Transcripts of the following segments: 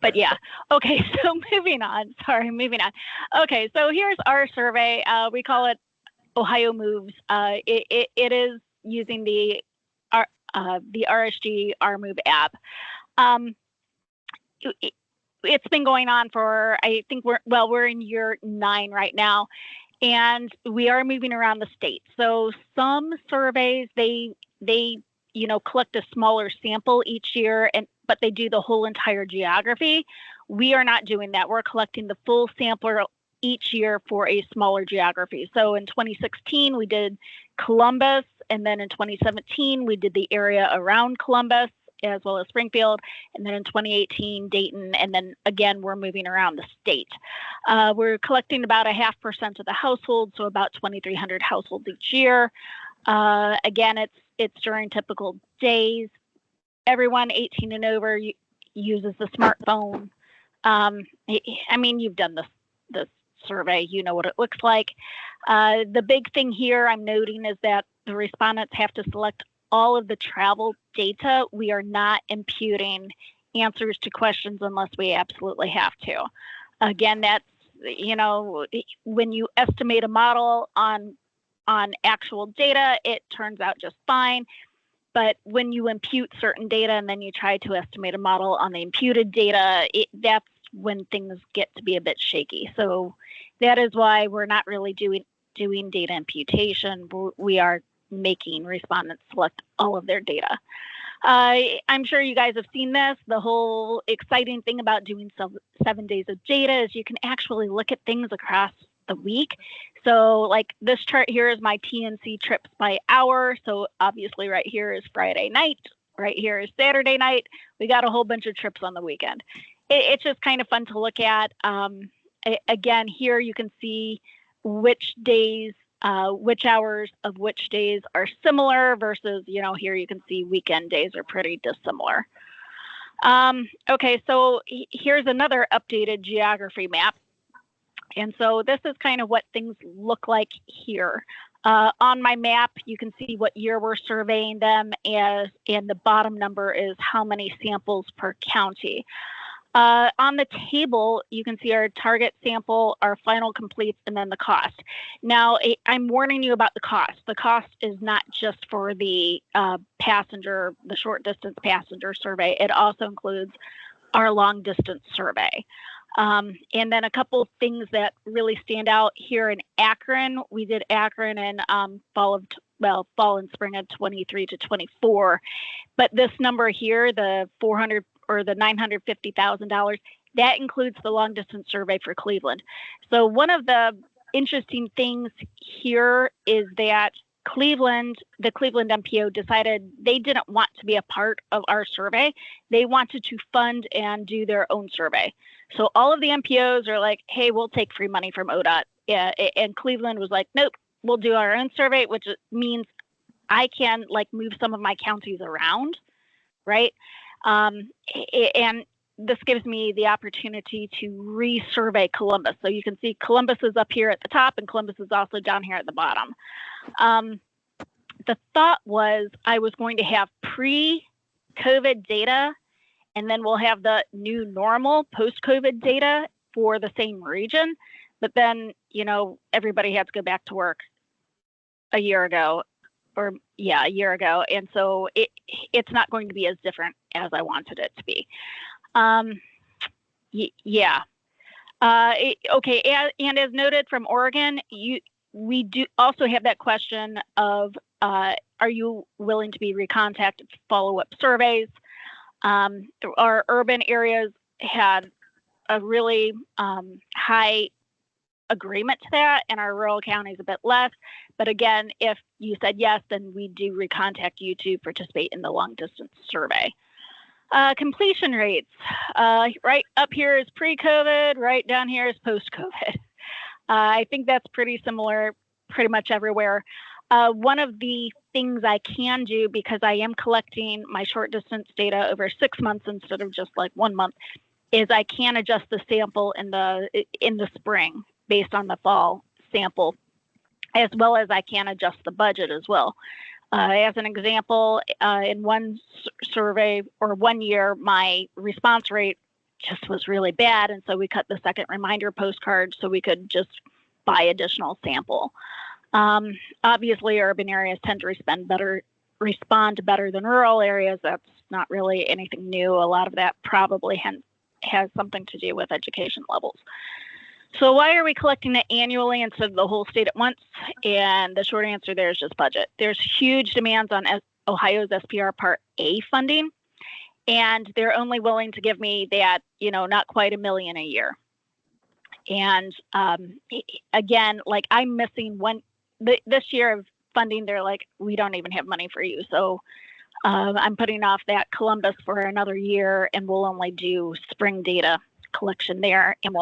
but yeah. Okay, so moving on. Okay, so here's our survey. We call it Ohio Moves. It is using the RSG RMove app. It's been going on for, I think we're in year 9 right now, and we are moving around the state. So some surveys, they collect a smaller sample each year, but they do the whole entire geography. We are not doing that. We're collecting the full sample each year for a smaller geography. So in 2016, we did Columbus, and then in 2017, we did the area around Columbus, as well as Springfield, and then in 2018, Dayton, and then again, we're moving around the state. We're collecting about 0.5% of the households, so about 2,300 households each year. Again, it's during typical days. Everyone 18 and over uses the smartphone. I mean, you've done this survey, you know what it looks like. The big thing here I'm noting is that the respondents have to select all of the travel data. We are not imputing answers to questions unless we absolutely have to. Again, that's, when you estimate a model on actual data, it turns out just fine. But when you impute certain data and then you try to estimate a model on the imputed data, that's when things get to be a bit shaky. So that is why we're not really doing data imputation. We are making respondents select all of their data. I'm sure you guys have seen this. The whole exciting thing about doing 7 days of data is you can actually look at things across the week. So like this chart here is my TNC trips by hour. So obviously right here is Friday night, right here is Saturday night. We got a whole bunch of trips on the weekend. It's just kind of fun to look at. Again, here you can see which days, which hours of which days are similar versus, here you can see weekend days are pretty dissimilar. Okay, so here's another updated geography map. And so this is kind of what things look like here. On my map, you can see what year we're surveying them, and the bottom number is how many samples per county. On the table, you can see our target sample, our final completes, and then the cost. Now, I'm warning you about the cost. The cost is not just for the the short distance passenger survey. It also includes our long distance survey. And then a couple of things that really stand out here in Akron. We did Akron in fall and spring of 23 to 24. But this number here, the 400 or the $950,000, that includes the long distance survey for Cleveland. So one of the interesting things here is that the Cleveland MPO decided they didn't want to be a part of our survey. They wanted to fund and do their own survey. So all of the MPOs are like, hey, we'll take free money from ODOT. Yeah, and Cleveland was like, nope, we'll do our own survey, which means I can move some of my counties around, right? And this gives me the opportunity to resurvey Columbus. So you can see Columbus is up here at the top and Columbus is also down here at the bottom. The thought was I was going to have pre-COVID data, and then we'll have the new normal post-COVID data for the same region. But then, everybody had to go back to work a year ago. And so it's not going to be as different as I wanted it to be. Okay, and as noted from Oregon, we do also have that question of, are you willing to be recontacted for follow-up surveys? Our urban areas had a really high agreement to that, and our rural counties a bit less. But again, if you said yes, then we do recontact you to participate in the long distance survey. Completion rates, right up here is pre-COVID, right down here is post-COVID. I think that's pretty similar pretty much everywhere. One of the things I can do, because I am collecting my short distance data over 6 months instead of just 1 month, is I can adjust the sample in the spring based on the fall sample, as well as I can adjust the budget as well. As an example, in one survey or 1 year, my response rate just was really bad. And so we cut the second reminder postcard so we could just buy additional sample. Obviously, urban areas tend to respond better than rural areas. That's not really anything new. A lot of that probably has something to do with education levels. So why are we collecting it annually instead of the whole state at once? And the short answer there is just budget. There's huge demands on Ohio's SPR Part A funding, and they're only willing to give me that, not quite $1 million a year. And again, like I'm missing this year of funding. They're like, we don't even have money for you. So I'm putting off that Columbus for another year, and we'll only do spring data collection there, and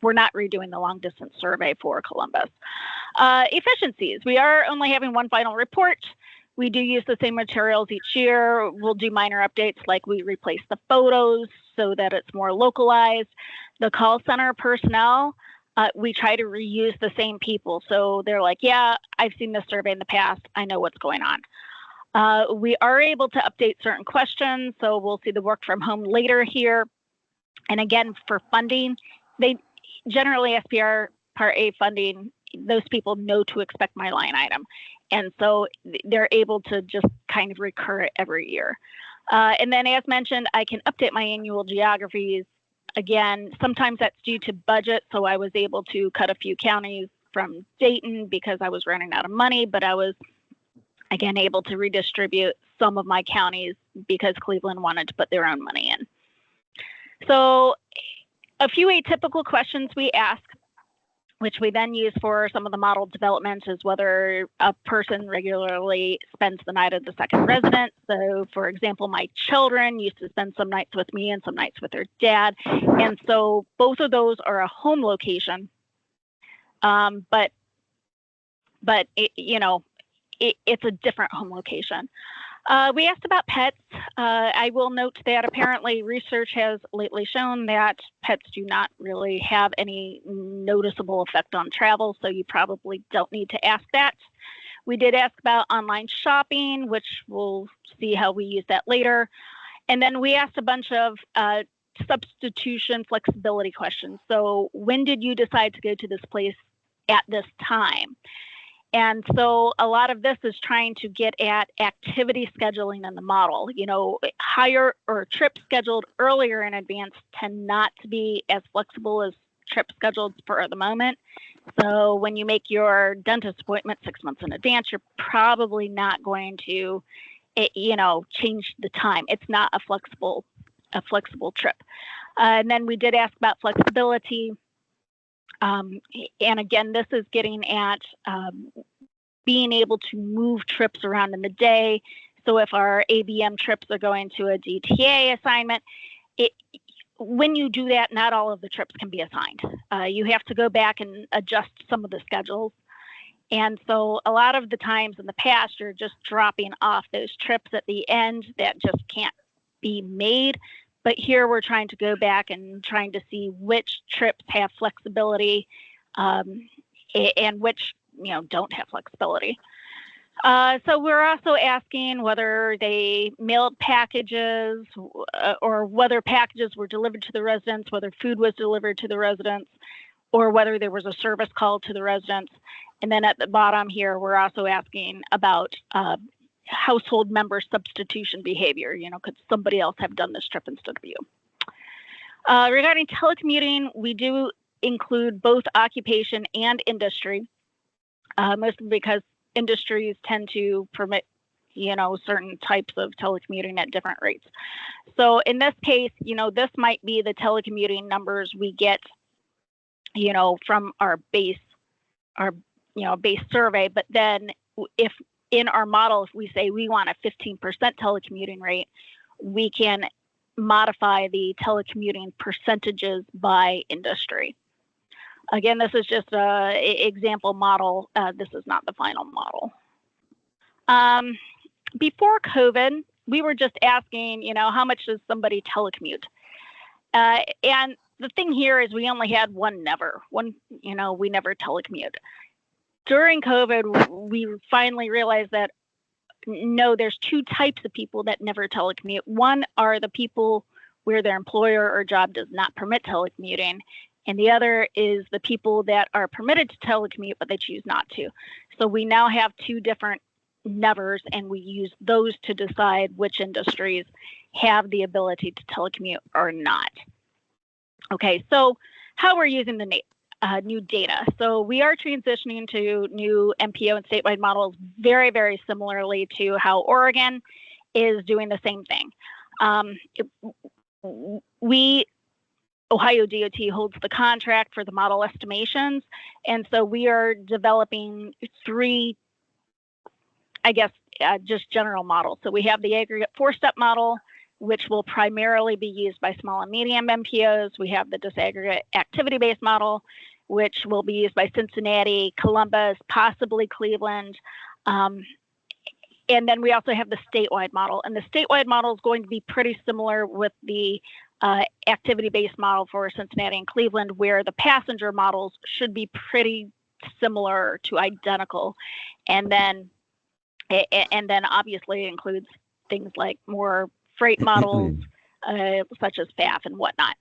we're not redoing the long distance survey for Columbus. Efficiencies. We are only having one final report. We do use the same materials each year. We'll do minor updates like we replace the photos so that it's more localized. The call center personnel, we try to reuse the same people. So they're like, yeah, I've seen this survey in the past. I know what's going on. We are able to update certain questions. So we'll see the work from home later here. And again, for funding, generally SPR Part A funding, those people know to expect my line item. And so they're able to just kind of recur it every year. And then as mentioned, I can update my annual geographies. Again, sometimes that's due to budget. So I was able to cut a few counties from Dayton because I was running out of money, but I was, again, able to redistribute some of my counties because Cleveland wanted to put their own money in. So a few atypical questions we ask, which we then use for some of the model development, is whether a person regularly spends the night at the second residence. So, for example, my children used to spend some nights with me and some nights with their dad. And so both of those are a home location. But it's a different home location. We asked about pets. I will note that apparently research has lately shown that pets do not really have any noticeable effect on travel, so you probably don't need to ask that. We did ask about online shopping, which we'll see how we use that later. And then we asked a bunch of substitution flexibility questions. So when did you decide to go to this place at this time? And so a lot of this is trying to get at activity scheduling in the model. Higher or trips scheduled earlier in advance tend not to be as flexible as trips scheduled for the moment. So when you make your dentist appointment 6 months in advance, you're probably not going to, change the time. It's not a flexible trip. And then we did ask about flexibility. And again, this is getting at being able to move trips around in the day. So if our ABM trips are going to a DTA assignment, when you do that, not all of the trips can be assigned. You have to go back and adjust some of the schedules. And so a lot of the times in the past, you're just dropping off those trips at the end that just can't be made. But here we're trying to go back and trying to see which trips have flexibility and which don't have flexibility. So we're also asking whether they mailed packages or whether packages were delivered to the residents, whether food was delivered to the residents, or whether there was a service call to the residents. And then at the bottom here, we're also asking about household member substitution behavior. Could somebody else have done this trip instead of you? Regarding telecommuting, we do include both occupation and industry, mostly because industries tend to permit, certain types of telecommuting at different rates. So in this case, this might be the telecommuting numbers we get, from our base survey. But then if in our model, if we say we want a 15% telecommuting rate, we can modify the telecommuting percentages by industry. Again, this is just an example model. This is not the final model. Before COVID, we were just asking, how much does somebody telecommute? And the thing here is we only had we never telecommute. During COVID, we finally realized that no, there's two types of people that never telecommute. One are the people where their employer or job does not permit telecommuting, and the other is the people that are permitted to telecommute, but they choose not to. So we now have two different nevers, and we use those to decide which industries have the ability to telecommute or not. Okay, so how we're using the new data. So we are transitioning to new MPO and statewide models very, very similarly to how Oregon is doing the same thing. Ohio DOT holds the contract for the model estimations, and so we are developing three, I guess, just general models. So we have the aggregate four-step model, which will primarily be used by small and medium MPOs. We have the disaggregate activity-based model, which will be used by Cincinnati, Columbus, possibly Cleveland. And then we also have the statewide model. And the statewide model is going to be pretty similar with the activity-based model for Cincinnati and Cleveland, where the passenger models should be pretty similar to identical. And then obviously it includes things like more freight models, such as FAF and whatnot.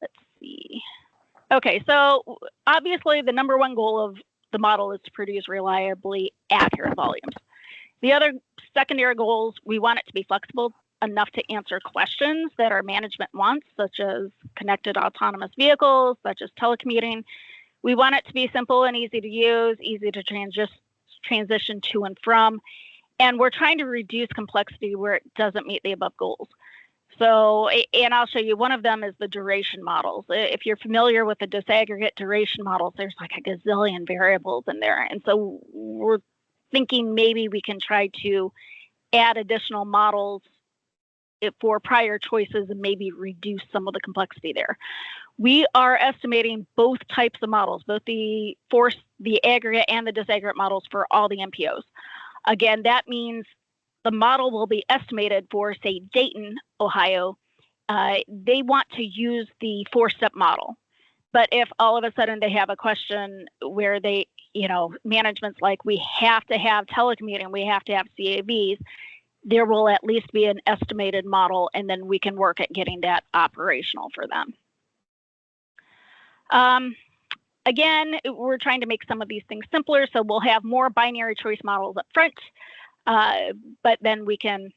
Let's see. Okay, so obviously the number one goal of the model is to produce reliably accurate volumes. The other secondary goals, we want it to be flexible enough to answer questions that our management wants, such as connected autonomous vehicles, such as telecommuting. We want it to be simple and easy to use, easy to transition to and from, and we're trying to reduce complexity where it doesn't meet the above goals. So, and I'll show you, one of them is the duration models. If you're familiar with the disaggregate duration models, there's like a gazillion variables in there. And so we're thinking maybe we can try to add additional models for prior choices and maybe reduce some of the complexity there. We are estimating both types of models, both the aggregate and the disaggregate models for all the MPOs. Again, that means the model will be estimated for, say, Dayton, Ohio. They want to use the four-step model. But if all of a sudden they have a question where they, management's like, we have to have telecommuting, we have to have CAVs, there will at least be an estimated model, and then we can work at getting that operational for them. Again, we're trying to make some of these things simpler, so we'll have more binary choice models up front, but then we can,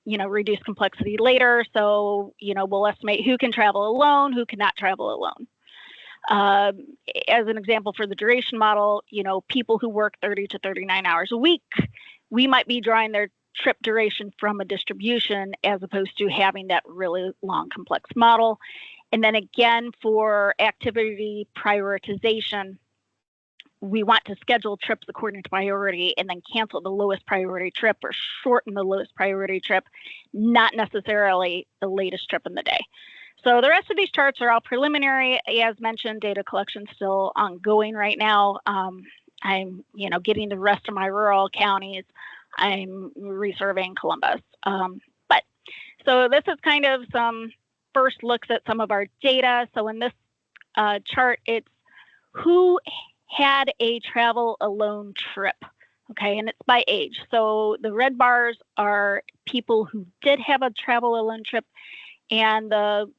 reduce complexity later. So, we'll estimate who can travel alone, who cannot travel alone. As an example for the duration model, people who work 30 to 39 hours a week, we might be drawing their trip duration from a distribution as opposed to having that really long, complex model. And then again, for activity prioritization, we want to schedule trips according to priority and then cancel the lowest priority trip or shorten the lowest priority trip, not necessarily the latest trip in the day. So the rest of these charts are all preliminary. As mentioned, data collection is still ongoing right now. I'm, getting the rest of my rural counties. I'm resurveying Columbus. So this is kind of some first looks at some of our data. So in this chart, it's who had a travel alone trip, okay, and it's by age. So the red bars are people who did have a travel alone trip, and the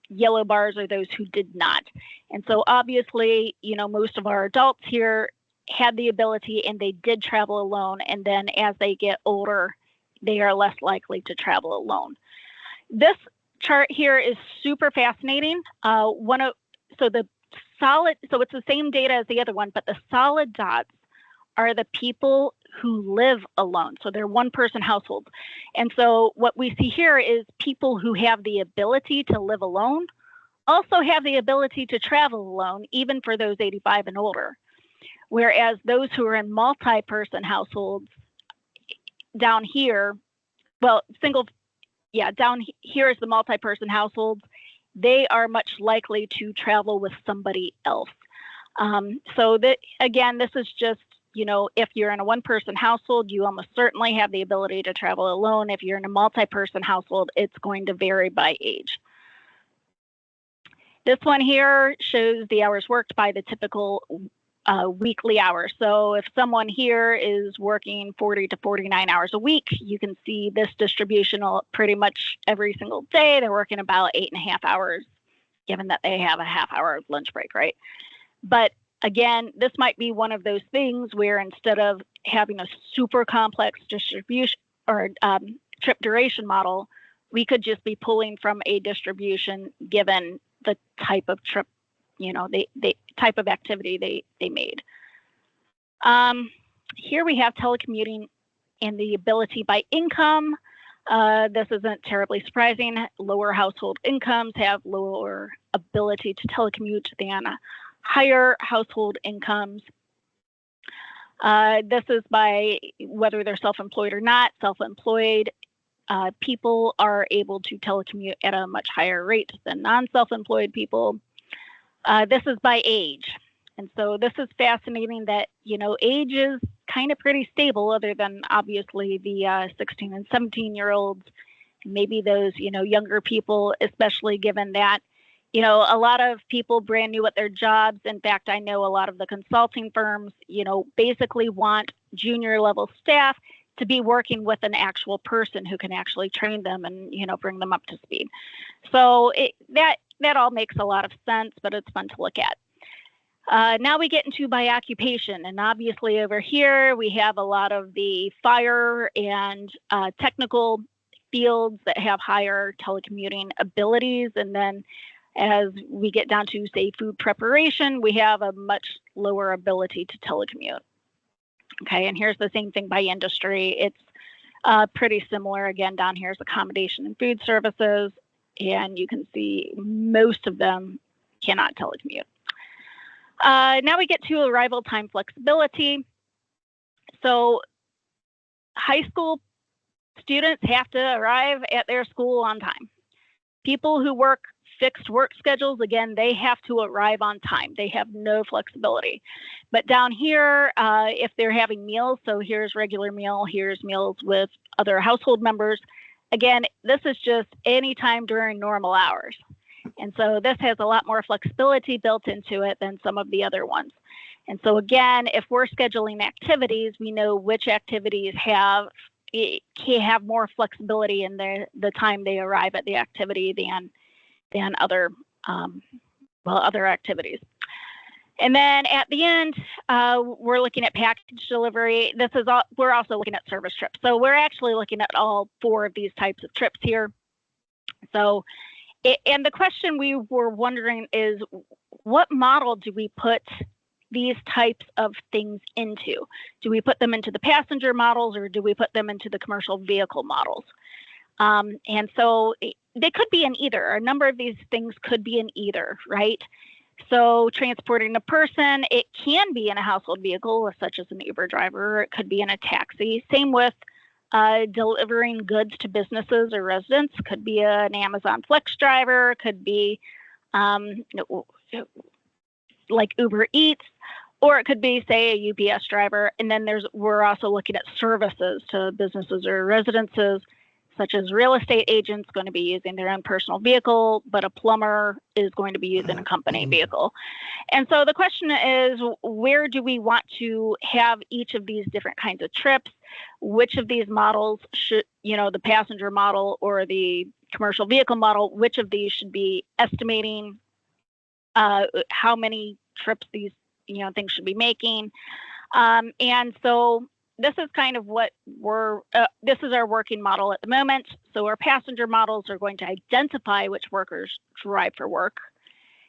yellow bars are those who did not. And so obviously, most of our adults here had the ability and they did travel alone, and then as they get older, they are less likely to travel alone. This chart here is super fascinating. So it's the same data as the other one, but the solid dots are the people who live alone. So they're one-person households. And so what we see here is people who have the ability to live alone also have the ability to travel alone, even for those 85 and older. Whereas those who are in multi-person households down here, down here is the multi-person households. They are much likely to travel with somebody else. So again, this is just, if you're in a one-person household, you almost certainly have the ability to travel alone. If you're in a multi-person household, it's going to vary by age. This one here shows the hours worked by the typical weekly hours. So if someone here is working 40 to 49 hours a week, you can see this distribution pretty much every single day. They're working about 8.5 hours, given that they have a half-hour lunch break, right? But again, this might be one of those things where instead of having a super complex distribution or trip duration model, we could just be pulling from a distribution given the type of trip, the type of activity they made. Here we have telecommuting and the ability by income. This isn't terribly surprising. Lower household incomes have lower ability to telecommute than higher household incomes. This is by whether they're self-employed or not. Self-employed people are able to telecommute at a much higher rate than non-self-employed people. This is by age. And so this is fascinating that, age is kind of pretty stable other than obviously the 16 and 17-year-olds, maybe those, younger people, especially given that, a lot of people brand new at their jobs. In fact, I know a lot of the consulting firms, basically want junior level staff to be working with an actual person who can actually train them and, bring them up to speed. So that all makes a lot of sense, but it's fun to look at. Now we get into by occupation, and obviously over here we have a lot of the fire and technical fields that have higher telecommuting abilities, and then as we get down to, say, food preparation, we have a much lower ability to telecommute. Okay, and here's the same thing by industry. It's pretty similar. Again, down here is accommodation and food services, and you can see most of them cannot telecommute. Now we get to arrival time flexibility. So high school students have to arrive at their school on time. People who work fixed work schedules, again, they have to arrive on time. They have no flexibility. But down here, if they're having meals, so here's regular meal, here's meals with other household members. Again, this is just any time during normal hours. And so this has a lot more flexibility built into it than some of the other ones. And so again, if we're scheduling activities, we know which activities have more flexibility in the time they arrive at the activity than other activities. And then at the end, we're looking at package delivery. We're also looking at service trips. So we're actually looking at all 4 of these types of trips here. So, and the question we were wondering is, what model do we put these types of things into? Do we put them into the passenger models, or do we put them into the commercial vehicle models? And so they could be in either. A number of these things could be in either, right? So transporting a person, it can be in a household vehicle, such as an Uber driver, or it could be in a taxi. Same with delivering goods to businesses or residents. Could be an Amazon Flex driver, could be like Uber Eats, or it could be, say, a UPS driver. And then we're also looking at services to businesses or residences, such as real estate agents going to be using their own personal vehicle, but a plumber is going to be using a company vehicle. And so the question is, where do we want to have each of these different kinds of trips? Which of these models should, the passenger model or the commercial vehicle model, which of these should be estimating how many trips these, things should be making? And so this is kind of what this is our working model at the moment. So our passenger models are going to identify which workers drive for work.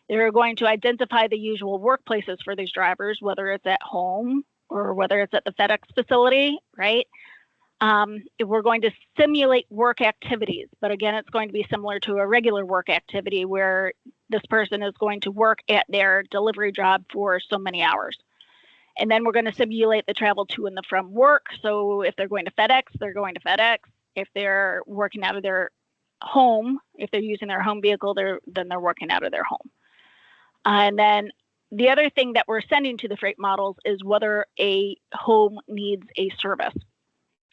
They're going to identify the usual workplaces for these drivers, whether it's at home or whether it's at the FedEx facility, right? We're going to simulate work activities, but again, it's going to be similar to a regular work activity where this person is going to work at their delivery job for so many hours. And then we're going to simulate the travel to and from work. So if they're going to FedEx, they're going to FedEx. If they're working out of their home, if they're using their home vehicle, then they're working out of their home. And then the other thing that we're sending to the freight models is whether a home needs a service.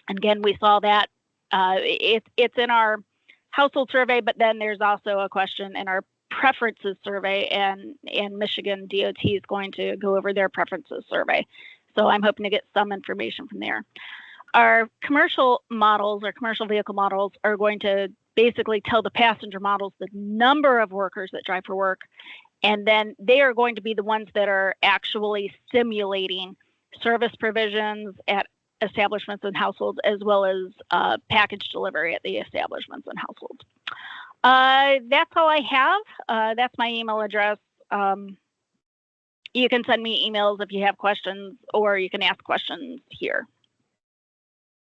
And again, we saw that it's in our household survey, but then there's also a question in our preferences survey, and Michigan DOT is going to go over their preferences survey. So I'm hoping to get some information from there. Our commercial models, our commercial vehicle models, are going to basically tell the passenger models the number of workers that drive for work, and then they are going to be the ones that are actually simulating service provisions at establishments and households, as well as package delivery at the establishments and households. That's all I have. That's my email address. You can send me emails if you have questions, or you can ask questions here.